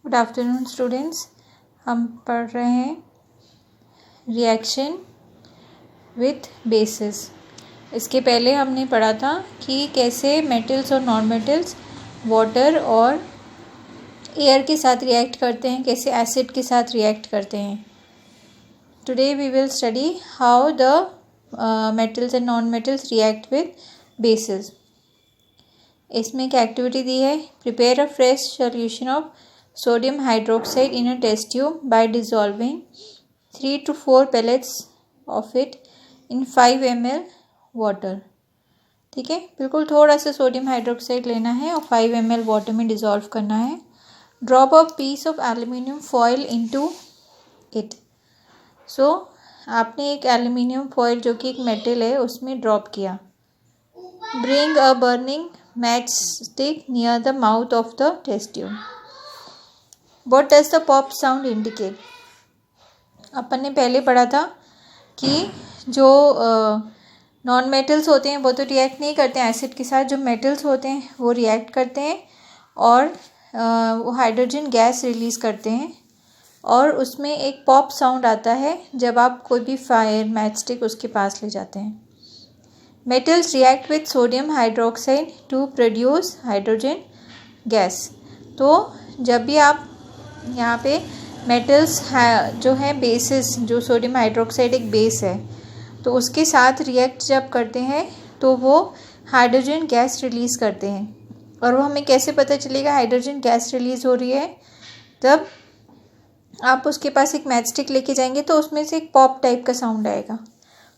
Good afternoon students. हम पढ़ रहे हैं रिएक्शन विथ बेसिस। इसके पहले हमने पढ़ा था कि कैसे मेटल्स और नॉन मेटल्स वाटर और एयर के साथ रिएक्ट करते हैं, कैसे एसिड के साथ रिएक्ट करते हैं। Today we will study how the metals and non metals react with bases. इसमें एक एक्टिविटी दी है, prepare a fresh solution of sodium hydroxide in a test tube by dissolving 3 to 4 pellets of it in 5 ml water। ठीक है, बिल्कुल थोड़ा सा sodium hydroxide लेना है और 5 ml वाटर में डिज़ोल्व करना है। Drop a piece of aluminium foil into it. So आपने एक एल्यूमिनियम फॉयल जो कि एक मेटल है उसमें ड्रॉप किया। Bring a burning match stick near the mouth of the test tube. What does the pop sound indicate? अपन ने पहले पढ़ा था कि जो नॉन मेटल्स होते हैं वो तो रिएक्ट नहीं करते हैं एसिड के साथ, जो मेटल्स होते हैं वो रिएक्ट करते हैं और वो हाइड्रोजन गैस रिलीज़ करते हैं और उसमें एक पॉप साउंड आता है जब आप कोई भी फायर मैच स्टिक उसके पास ले जाते हैं। Metals react with sodium hydroxide to produce hydrogen gas. तो जब भी आप यहाँ पे मेटल्स जो है बेसिस, जो सोडियम हाइड्रोक्साइड एक बेस है, तो उसके साथ रिएक्ट जब करते हैं तो वो हाइड्रोजन गैस रिलीज़ करते हैं। और वो हमें कैसे पता चलेगा हाइड्रोजन गैस रिलीज़ हो रही है? तब आप उसके पास एक मैच स्टिक लेके जाएंगे तो उसमें से एक पॉप टाइप का साउंड आएगा।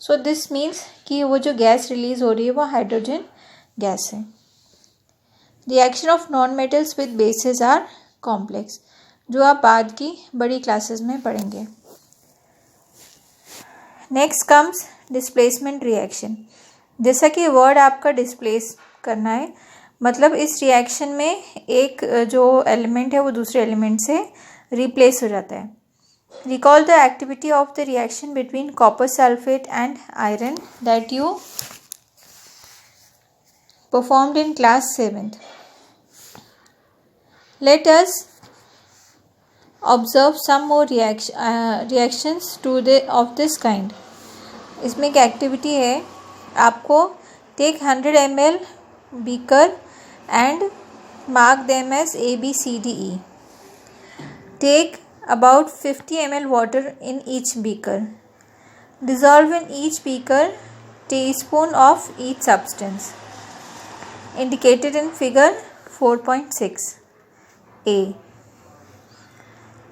सो दिस मीन्स कि वो जो गैस रिलीज़ हो रही है वो हाइड्रोजन गैस है। Reaction of non metals with bases are complex, जो आप बाद की बड़ी क्लासेस में पढ़ेंगे। Next comes displacement reaction. जैसा कि वर्ड आपका डिस्प्लेस करना है, मतलब इस रिएक्शन में एक जो एलिमेंट है वो दूसरे एलिमेंट से रिप्लेस हो जाता है। Recall the activity of the reaction between copper sulphate and iron that you performed in class 7th। Let us observe some more reactions of this kind. इसमें एक एक्टिविटी है, आपको take 100 ml beaker and mark them as ABCDE। Take about 50 ml water in each beaker. Dissolve in each beaker teaspoon of each substance indicated in figure 4.6a.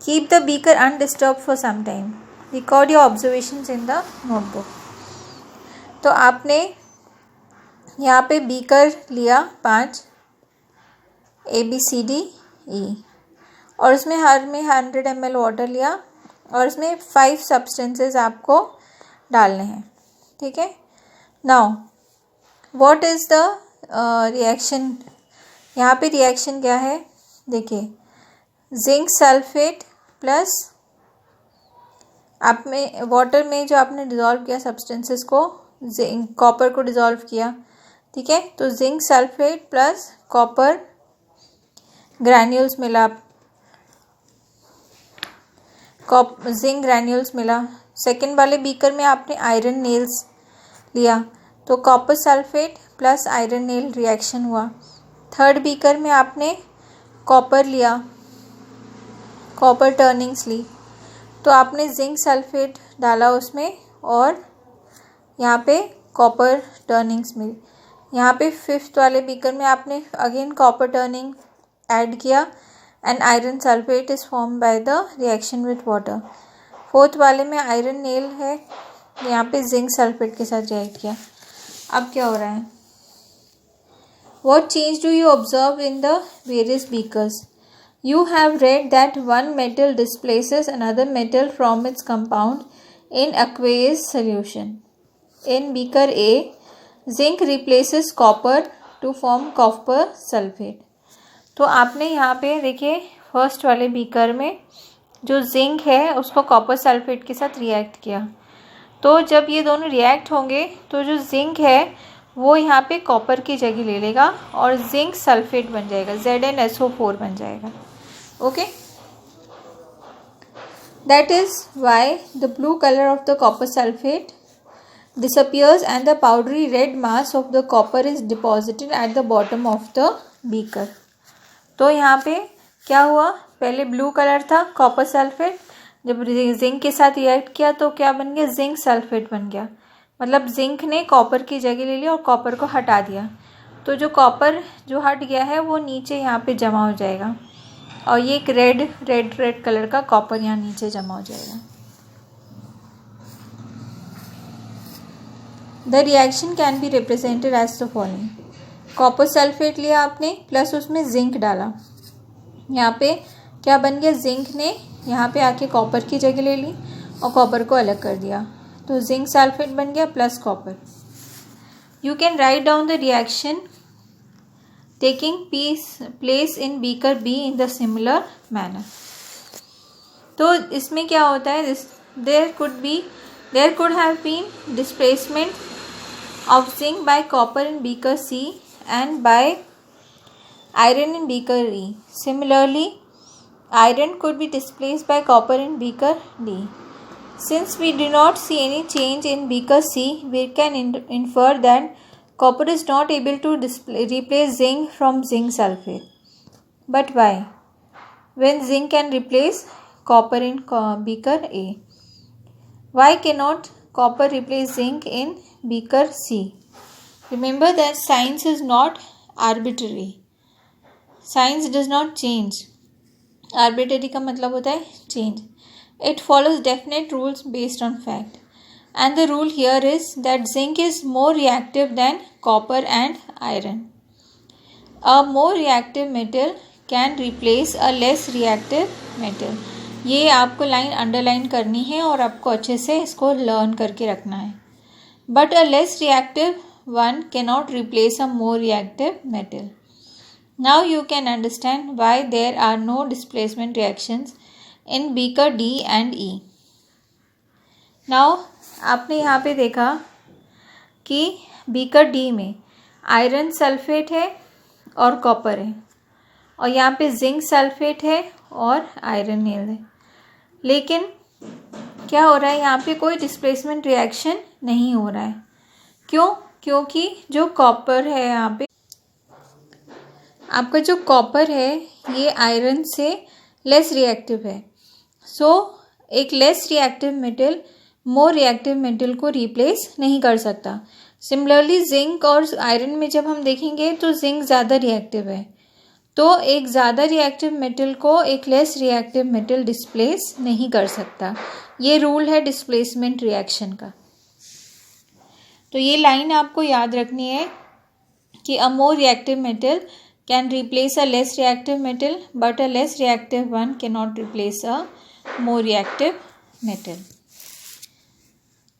Keep the beaker undisturbed for some time. Record your observations in the notebook. तो आपने यहाँ पे beaker लिया 5 ABCDE और उसमें हर में 100 ml water लिया और इसमें 5 सब्सटेंसेस आपको डालने हैं। ठीक है, now what is the reaction? यहाँ पे रिएक्शन क्या है देखिए, जिंक सल्फेट प्लस आप में वाटर में जो आपने डिज़ोल्व किया सब्सटेंसेस को, जिंक कॉपर को डिज़ोल्व किया। ठीक है, तो zinc sulphate plus copper granules मिला, जिंक ग्रैन्यूल्स मिला। सेकंड वाले बीकर में आपने आयरन नेल्स लिया, तो copper sulphate plus iron nail reaction हुआ। थर्ड बीकर में आपने कॉपर लिया, कॉपर टर्निंग्स ली, तो आपने जिंक सल्फेट डाला उसमें और यहाँ पे कॉपर टर्निंग्स मिली। यहाँ पे फिफ्थ वाले बीकर में आपने अगेन कॉपर टर्निंग ऐड किया and iron sulphate is form by the reaction with water. Fourth वाले में आयरन नेल है, यहाँ पे जिंक सल्फेट के साथ रिएक्ट किया। अब क्या हो रहा है? What change do you observe in the various beakers? You have read that one metal displaces another metal from its compound in aqueous solution. In beaker A, zinc replaces copper to form copper sulfate. तो आपने यहाँ पे देखिए first वाले beaker में जो zinc है उसको कॉपर सल्फेट के साथ रिएक्ट किया, तो जब ये दोनों रिएक्ट होंगे तो जो जिंक है वो यहाँ पे कॉपर की जगह ले लेगा और जिंक सल्फेट बन जाएगा, ZnSO4 बन जाएगा। Okay, That is why the blue color of the copper sulfate disappears and the powdery red mass of the copper is deposited at the bottom of the beaker. तो यहाँ पे क्या हुआ, पहले ब्लू कलर था copper sulphate, जब zinc के साथ रिएक्ट किया तो क्या बन गया, जिंक सल्फेट बन गया। मतलब जिंक ने कॉपर की जगह ले ली और कॉपर को हटा दिया, तो जो कॉपर जो हट गया है वो नीचे यहाँ पे जमा हो जाएगा और ये एक रेड कलर का कॉपर यहाँ नीचे जमा हो जाएगा। The reaction can be represented as the following. Copper sulphate लिया आपने प्लस उसमें जिंक डाला, यहाँ पे क्या बन गया, जिंक ने यहाँ पे आके कॉपर की जगह ले ली और कॉपर को अलग कर दिया, तो जिंक सल्फेट बन गया plus copper. You can write down the reaction taking place in beaker B in the similar manner. तो इसमें क्या होता है, there could have been displacement of zinc by copper in beaker C and by iron in beaker E. Similarly, iron could be displaced by copper in beaker D. Since we do not see any change in beaker C, we can infer that copper is not able to replace zinc from zinc sulfate. But why? When zinc can replace copper in beaker A, why cannot copper replace zinc in beaker C? Remember that science is not arbitrary. Science does not change. Arbitrary का मतलब होता है change. It follows definite rules based on fact. And the rule here is that zinc is more reactive than copper and iron. A more reactive metal can replace a less reactive metal. ये आपको line underline करनी है और आपको अच्छे से इसको learn करके रखना है. But a less reactive one cannot replace a more reactive metal. Now you can understand why there are no displacement reactions in beaker D and E. Now आपने यहाँ पे देखा कि beaker D में आयरन सल्फेट है और copper है और यहाँ पे जिंक सल्फेट है और आयरन नेल है, लेकिन क्या हो रहा है, यहाँ पे कोई डिस्प्लेसमेंट रिएक्शन नहीं हो रहा है। क्यों? क्योंकि जो कॉपर है, यहाँ पे आपका जो कॉपर है ये आयरन से लेस रिएक्टिव है। सो एक लेस रिएक्टिव मेटल मोर रिएक्टिव मेटल को रिप्लेस नहीं कर सकता। सिमिलरली जिंक और आयरन में जब हम देखेंगे तो जिंक ज़्यादा रिएक्टिव है, तो एक ज़्यादा रिएक्टिव मेटल को एक लेस रिएक्टिव मेटल डिस्प्लेस नहीं कर सकता। ये रूल है डिस्प्लेसमेंट रिएक्शन का। तो ये लाइन आपको याद रखनी है कि a more reactive metal can replace a less reactive metal but a less reactive one can not replace a more reactive metal.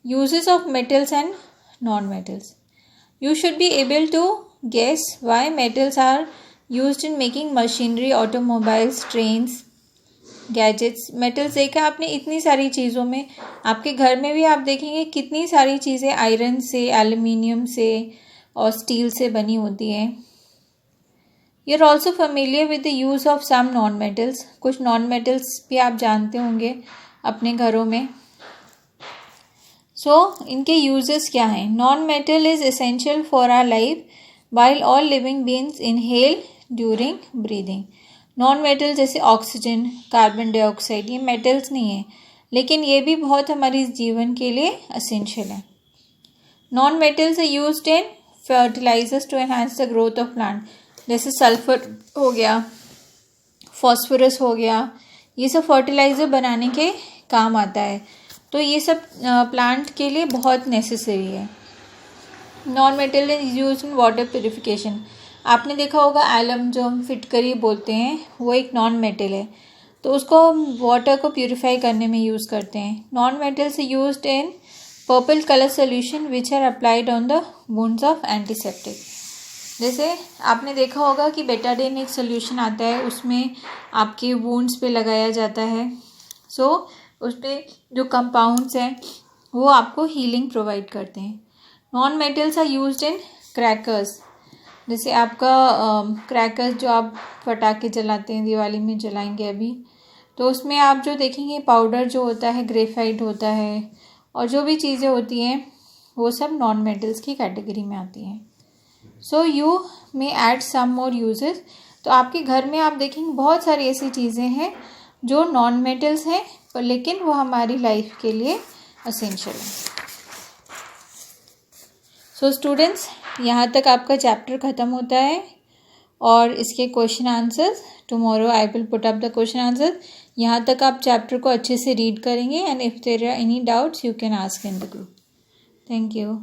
Uses of metals and non metals. You should be able to guess why metals are used in making machinery, automobiles, trains, gadgets. Metals देखा आपने इतनी सारी चीज़ों में, आपके घर में भी आप देखेंगे कितनी सारी चीज़ें आयरन से, एल्युमिनियम से और स्टील से बनी होती हैं। You are also familiar with the use of some non metals. कुछ नॉन मेटल्स भी आप जानते होंगे अपने घरों में। इनके यूजेस क्या हैं? Non metal is essential for our life while all living beings inhale during breathing. Non metal जैसे ऑक्सीजन, कार्बन डाइऑक्साइड, ये मेटल्स नहीं है, लेकिन ये भी बहुत हमारे जीवन के लिए एसेंशियल है। Non metals are used in fertilisers to enhance the growth of plant, जैसे सल्फर हो गया, फॉस्फोरस हो गया, ये सब फर्टिलाइज़र बनाने के काम आता है। तो ये सब प्लांट के लिए बहुत नेसेसरी है। Non metal is use in water purification. आपने देखा होगा एलम जो हम फिटकरी बोलते हैं वो एक नॉन मेटल है, तो उसको वाटर को प्यूरिफाई करने में यूज़ करते हैं। Non metals used in purple colour solution which are applied on the wounds of antiseptic. जैसे आपने देखा होगा कि बेटाडीन एक सोल्यूशन आता है, उसमें आपके वुंड्स पे लगाया जाता है। उस पर जो कंपाउंड्स हैं वो आपको हीलिंग प्रोवाइड करते हैं। Non metals are used in crackers. जैसे आपका क्रैकर्स जो आप पटाखे जलाते हैं, दिवाली में जलाएंगे अभी, तो उसमें आप जो देखेंगे पाउडर जो होता है ग्रेफाइट होता है और जो भी चीज़ें होती हैं वो सब नॉन मेटल्स की कैटेगरी में आती हैं. So you may add some more uses. तो आपके घर में आप देखेंगे बहुत सारी ऐसी चीज़ें हैं जो नॉन मेटल्स हैं पर लेकिन वो हमारी लाइफ के लिए असेंशियल है. सो स्टूडेंट्स, यहाँ तक आपका चैप्टर ख़त्म होता है और इसके question answers tomorrow I will put up the question answer. यहाँ तक आप चैप्टर को अच्छे से रीड करेंगे and if there are any doubts you can ask in the group. Thank you.